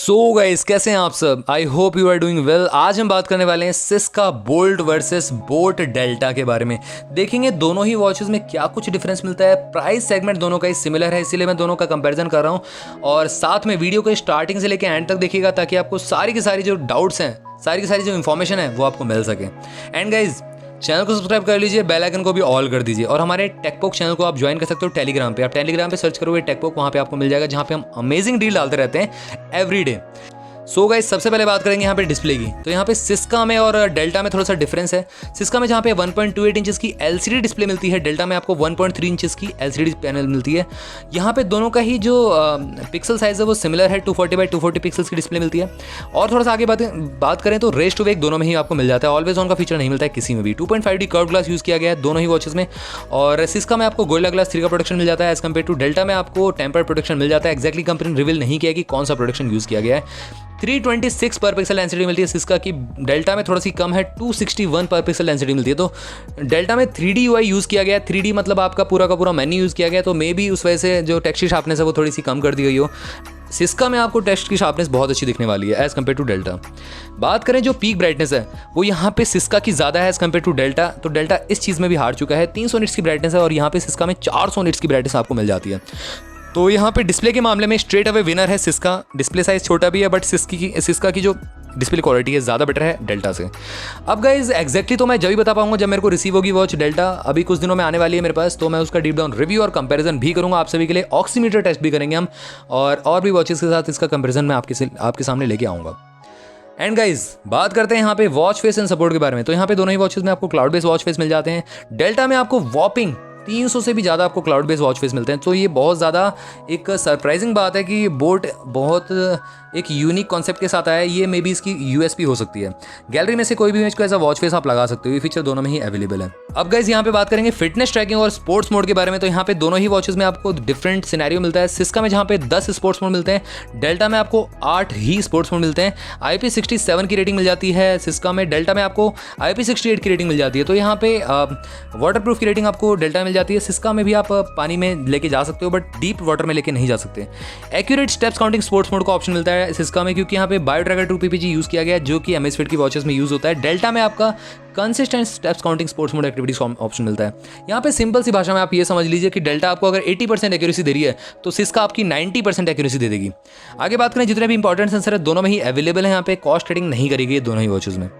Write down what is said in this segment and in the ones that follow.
Guys कैसे हैं आप सब। I hope you are doing well. आज हम बात करने वाले हैं Syska Bolt versus boAt Delta के बारे में। देखेंगे दोनों ही वॉचेस में क्या कुछ डिफरेंस मिलता है। प्राइस सेगमेंट दोनों का ही सिमिलर है, इसीलिए मैं दोनों का कंपैरिजन कर रहा हूं। और साथ में वीडियो को स्टार्टिंग से लेकर एंड तक देखिएगा ताकि आपको सारी की सारी जो डाउट्स हैं, सारी की सारी जो इन्फॉर्मेशन है वो आपको मिल सके। एंड गाइज चैनल को सब्सक्राइब कर लीजिए, बेल आइकन को भी ऑल कर दीजिए। और हमारे टेकपोक चैनल को आप ज्वाइन कर सकते हो टेलीग्राम पे। आप टेलीग्राम पे सर्च करोगे टेकपोक, वहाँ पे आपको मिल जाएगा, जहाँ पे हम अमेजिंग डील डालते रहते हैं एवरी डे। सो गाइस सबसे पहले बात करेंगे यहाँ पे डिस्प्ले की। तो यहाँ पे सिस्का में और डेल्टा में थोड़ा सा डिफरेंस है। सिस्का में जहाँ पे 1.28 इंचेस की LCD डिस्प्ले मिलती है, डेल्टा में आपको 1.3 इंचेस की LCD पैनल मिलती है। यहाँ पे दोनों का ही जो पिक्सल साइज है वो सिमिलर है, 240x240 पिक्सल्स की डिस्प्ले मिलती है। और थोड़ा सा आगे बात करें तो रेस टू वेक दोनों में ही आपको मिल जाता है। ऑलवेज ऑन का फीचर नहीं मिलता है किसी में भी। 2.5D कर्व ग्लास यूज़ किया गया है दोनों ही वॉचेस में। और सिस्का में आपको गोरिल्ला ग्लास 3 का प्रोटेक्शन मिल जाता है, एज कम्पेयर टू डेल्टा में आपको टेम्पर प्रोटेक्शन मिल जाता है। एक्जैक्टली कंपनी ने रिवील नहीं किया कि कौन सा प्रोटेक्शन यूज़ किया गया है। 326 पर पिक्सल डेंसिटी मिलती है सिस्का की, डेल्टा में थोड़ा सी कम है, 261 पर पिक्सल डेंसिटी मिलती है। तो डेल्टा में 3D UI यूज़ किया गया है। 3D मतलब आपका पूरा का पूरा मेन्यू यूज़ किया गया है, तो मे बी उस वजह से जो टेक्स्ट की शार्पनेस है वो थोड़ी सी कम कर दी गई हो। सिस्का में आपको टेक्स्ट की शार्पनेस बहुत अच्छी दिखने वाली है एज़ कम्पेयर टू डेल्टा। बात करें जो पीक ब्राइटनेस है वो यहाँ पे सिस्का की ज़्यादा है एज़ कम्पेयर टू डेल्टा। तो डेल्टा इस चीज़ में भी हार चुका है। 300 निट्स की ब्राइटनेस है और यहाँ पे सिस्का में 400 निट्स की ब्राइटनेस आपको मिल जाती है। तो यहाँ पे डिस्प्ले के मामले में स्ट्रेट अवे विनर है सिस्का। डिस्प्ले साइज छोटा भी है बट सिस्का की जो डिस्प्ले क्वालिटी है ज़्यादा बेटर है डेल्टा से। अब गाइज एक्जैक्टली तो मैं जब भी बता पाऊंगा जब मेरे को रिसीव होगी वॉच डेल्टा। अभी कुछ दिनों में आने वाली है मेरे पास, तो मैं उसका डीप डाउन रिव्यू और कंपैरिजन भी करूंगा आप सभी के लिए। ऑक्सीमीटर टेस्ट भी करेंगे हम, और भी वॉचेस के साथ इसका कंपैरिजन मैं आपके सामने लेके आऊँगा। एंड गाइज बात करते हैं यहाँ पे वॉच फेस एंड सपोर्ट के बारे में। तो यहाँ पे दोनों ही वॉचेस में आपको क्लाउड बेस्ड वॉच फेस मिल जाते हैं। डेल्टा में आपको वॉपिंग 300 से भी ज़्यादा आपको क्लाउड बेस्ड वॉच फेस मिलते हैं। तो ये बहुत ज़्यादा एक सरप्राइजिंग बात है कि बोट बहुत एक यूनिक कॉन्सेप्ट के साथ आया है। ये मे बी इसकी USP हो सकती है। गैलरी में से कोई भी इमेज को ऐसा वॉच फेस आप लगा सकते हो। ये फीचर दोनों में ही अवेलेबल है। अब गाइज यहाँ पे बात करेंगे फिटनेस ट्रैकिंग और स्पोर्ट्स मोड के बारे में। तो यहाँ पे दोनों ही वॉचेस में आपको डिफरेंट सिनेरियो मिलता है। सिस्का में जहाँ पे 10 स्पोर्ट्स मोड मिलते हैं, डेल्टा में आपको 8 ही स्पोर्ट्स मोड मिलते हैं। IP67 की रेटिंग मिल जाती है सिस्का में, डेल्टा में आपको IP68 की रेटिंग मिल जाती है। तो यहाँ पे वाटर प्रूफ की रेटिंग आपको डेल्टा में मिल जाती है। सिस्का में भी आप पानी में लेके जा सकते हो बट डीप वाटर में लेके नहीं जा सकते। Accurate steps counting sports mode का ऑप्शन मिलता है सिस्का में, क्योंकि यहाँ पे बायोट्रैकर 2 PPG यूज़ किया गया है जो कि Amazfit की वॉचेस में यूज़ होता है। डेल्टा में आपका consistent steps counting sports mode activities option मिलता है। यहाँ पे सिंपल सी भाषा में आप ये समझ लीजिए कि डेल्टा आपको अगर 80% एक्यूरेसी दे रही है तो सिस्का आपकी 90% एक्यूरेसी दे देगी। आगे बात करें जितने भी इंपॉर्टेंट सेंसर है दोनों में ही अवेलेबल है। यहाँ पे कॉस्ट रेटिंग नहीं करेगी दोनों ही वॉचेस में।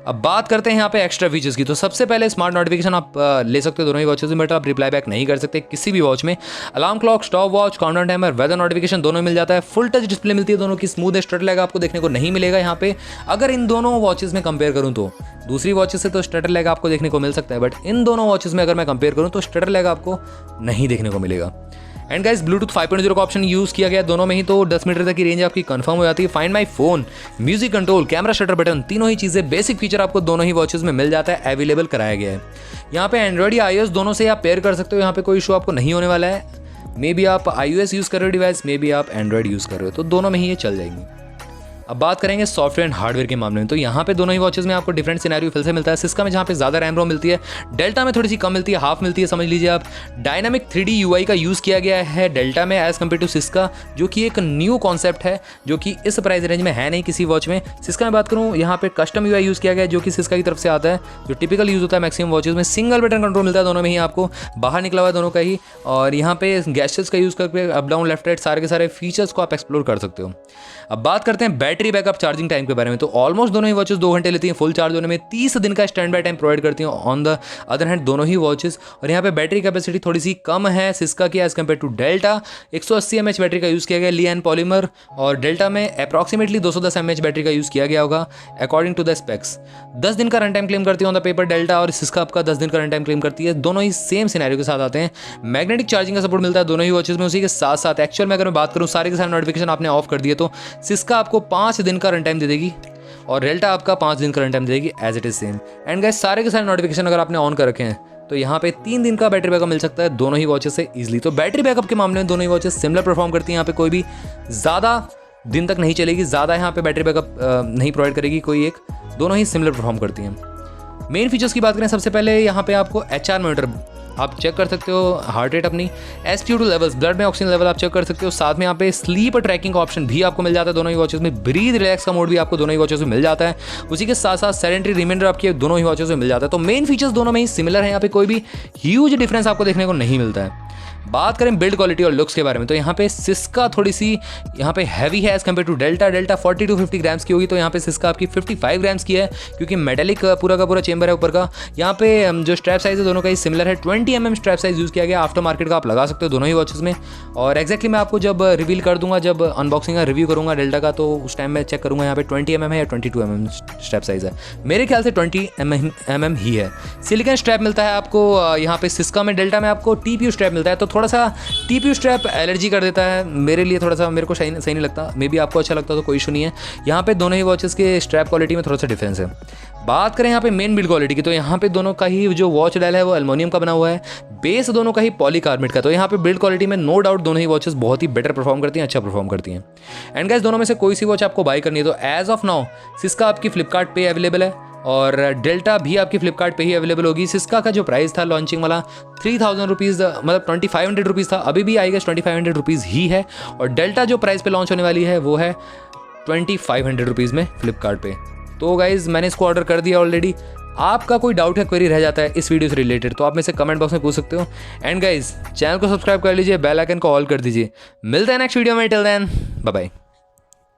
अब बात करते हैं यहाँ पे एक्स्ट्रा फीचर्स की। तो सबसे पहले स्मार्ट नोटिफिकेशन आप ले सकते हो दोनों ही वॉचेस में, बट आप रिप्लाई बैक नहीं कर सकते किसी भी वॉच में। Alarm clock, stop watch, countdown timer, weather notification दोनों मिल जाता है। फुल टच डिस्प्ले मिलती है दोनों की। स्मूथ स्ट्रट लैग आपको देखने को नहीं मिलेगा यहाँ पे। अगर इन दोनों वॉचेस में कंपेयर करूँ तो दूसरी वॉचेस से तो स्टटर लैग आपको देखने को मिल सकता है, बट इन दोनों वॉचेस में अगर मैं कंपेयर करूँ तो स्टटर लैग आपको नहीं देखने को मिलेगा। एंड गाइस ब्लूटूथ 5.0 का ऑप्शन यूज़ किया गया दोनों में ही, तो 10 मीटर तक की रेंज आपकी कंफर्म हो जाती है। Find my phone, music control, camera shutter button, तीनों ही चीज़ें बेसिक फीचर आपको दोनों ही वॉचेस में मिल जाता है, अवेलेबल कराया गया है। यहाँ पे एंड्रॉइड या iOS दोनों से आप पेयर कर सकते हो। यहाँ पे कोई इशू आपको नहीं होने वाला है। मे बी आप iOS यूज़ कर रहे हो डिवाइस, मे बी आप एंड्रॉइड यूज़ कर रहे हो, तो दोनों में ही ये चल जाएंगी। अब बात करेंगे सॉफ्टवेयर एंड हार्डवेयर के मामले में। तो यहाँ पे दोनों ही वॉचेस में आपको डिफरेंट सिनेरियो फिर से मिलता है। सिस्का में जहाँ पे ज़्यादा रैम रोम मिलती है, डेल्टा में थोड़ी सी कम मिलती है, हाफ मिलती है समझ लीजिए आप। डायनामिक 3D UI का यूज़ किया गया है डेल्टा में एज़ कम्पेयर टू सिस्का, जो कि एक न्यू कॉन्सेप्ट है जो कि इस प्राइस रेंज में है नहीं किसी वॉच में। सिस्का में बात करूँ यहाँ पे कस्टम UI यूज़ किया गया है जो कि सिस्का की तरफ से आता है, जो टिपिकल यूज़ होता है मैक्सिमम वॉचेस में। सिंगल बटन कंट्रोल मिलता है दोनों में ही आपको, बाहर निकला हुआ है दोनों का ही। और यहाँ पे गैस्चर्स का यूज़ करके अप डाउन लेफ्ट राइट सारे के सारे फीचर्स को आप एक्सप्लोर कर सकते हो। अब बात करते हैं बैटरी बैकअप चार्जिंग टाइम के बारे में। तो ऑलमोस्ट दोनों ही वॉचेस 2 घंटे लेती हैं फुल चार्ज होने में। 30 दिन का स्टैंड बाय टाइम प्रोवाइड करती हैं ऑन द अदर हैंड दोनों ही वॉचेस। और यहाँ पे बैटरी कैपेसिटी थोड़ी सी कम है सिस्का की as compared to Delta. 180 mAh battery का यूज़ किया गया लिथियम पॉलीमर, और डेल्टा में अप्रॉक्सीमेटली 210 mAh बैटरी का यूज़ किया गया होगा अकॉर्डिंग टू द स्पेक्स। 10 दिन का रन टाइम क्लेम करती है ऑन द पेपर डेल्टा, और सिस्का आपका 10 दिन का रन टाइम क्लेम करती है। दोनों ही सेम सिनेरियो के साथ आते हैं। मैग्नेटिक चार्जिंग का सपोर्ट मिलता है दोनों ही वॉचेस में। उसी के साथ साथ एक्चुअल में अगर मैं बात करूँ सारे के सारे नोटिफिकेशन आपने ऑफ कर दिए तो सिस्का आपको 5 दिन का रन टाइम दे देगी और डेल्टा आपका 5 दिन का रन टाइम देगी as it is same. And guys सारे के सारे नोटिफिकेशन अगर आपने ऑन कर रखे हैं तो यहाँ पे 3 दिन का बैटरी बैकअप मिल सकता है दोनों ही वॉचेस से इजीली। तो बैटरी बैकअप के मामले में दोनों ही वॉचेस सिमिलर परफॉर्म करती हैं। यहाँ पे कोई भी ज़्यादा दिन तक नहीं चलेगी, ज़्यादा यहाँ पे बैटरी बैकअप नहीं प्रोवाइड करेगी कोई एक, दोनों ही सिमिलर परफॉर्म करती हैं। मेन फीचर्स की बात करें सबसे पहले यहाँ पे आपको HR मॉनिटर आप चेक कर सकते हो हार्ट रेट अपनी, SpO2 लेवल्स, ब्लड में ऑक्सीजन लेवल आप चेक कर सकते हो। साथ में यहाँ पे स्लीप ट्रैकिंग का ऑप्शन भी आपको मिल जाता है दोनों ही वॉचेस में। ब्रीथ रिलैक्स का मोड भी आपको दोनों ही वॉचेस में मिल जाता है। उसी के साथ साथ सेडेंटरी रिमाइंडर आपके दोनों ही वॉचेस में मिल जाता है। तो मेन फीचर्स दोनों में ही सिमिलर है, यहाँ पे कोई भी ह्यूज डिफरेंस आपको देखने को नहीं मिलता है। बात करें बिल्ड क्वालिटी और लुक्स के बारे में, तो यहाँ पे सिस्का थोड़ी सी यहाँ पे हैवी है as compared to Delta. Delta 40 to 50 grams की होगी, तो यहाँ पे सिस्का आपकी 55 ग्राम्स की है, क्योंकि मेटेलिक पूरा का पूरा चेंबर है ऊपर का। यहाँ पे जो स्ट्रैप साइज है दोनों का ही सिमिलर है, 20 mm स्ट्रैप साइज यूज़ किया गया। आफ्टर मार्केट का आप लगा सकते हो दोनों ही वॉचेस में। और एक्जैक्टली मैं आपको जब रिवील कर दूंगा, जब अनबॉक्सिंग का रिव्यू करूँगा डेल्टा का, तो उस टाइम मैं चेक करूँगा यहाँ पे 20 mm है या 22 mm स्ट्रैप साइज है। मेरे ख्याल से 20 mm ही है। सिलिकन स्ट्रैप मिलता है आपको यहाँ पे सिस्का में। डेल्टा में आपको TPU स्ट्रैप मिलता है, तो थोड़ा सा TPU स्ट्रैप एलर्जी कर देता है मेरे लिए, थोड़ा सा मेरे को सही नहीं लगता। मे बी आपको अच्छा लगता तो कोई इशू नहीं है। यहाँ पे दोनों ही वॉचेस के स्ट्रैप क्वालिटी में थोड़ा सा डिफरेंस है। बात करें यहाँ पे मेन बिल्ड क्वालिटी की, तो यहाँ पे दोनों का ही जो वॉच डायल है वो एल्युमिनियम का बना हुआ है, बेस दोनों का ही पॉलीकार्बोनेट का। तो यहाँ पे बिल्ड क्वालिटी में नो डाउट दोनों ही वॉचेस बहुत ही बेटर परफॉर्म करती हैं, अच्छा परफॉर्म करती हैं। एंड गाइस, दोनों में से कोई सी वॉच आपको बाय करनी है तो एज ऑफ नाउ सिस्का आपकी फ्लिपकार्ट पे अवेलेबल है, और डेल्टा भी आपकी फ्लिपकार्ट पे ही अवेलेबल होगी। सिस्का का जो प्राइस था लॉन्चिंग वाला 3000 रुपीज़, मतलब 2500 रुपीज़ था, अभी भी आई गेस 2500 रुपीज़ ही है। और डेल्टा जो प्राइस पे लॉन्च होने वाली है वो है 2500 रुपीज़ में फ्लिपकार्ट पे। तो गाइज़ मैंने इसको ऑर्डर कर दिया ऑलरेडी। आपका कोई डाउट या क्वेरी रह जाता है इस वीडियो से रिलेटेड तो आप में से कमेंट बॉक्स में पूछ सकते हो। एंड गाइज़ चैनल को सब्सक्राइब कर लीजिए, बेल आइकन को ऑल कर दीजिए। मिलते हैं नेक्स्ट वीडियो में, टिल देन बाय बाय।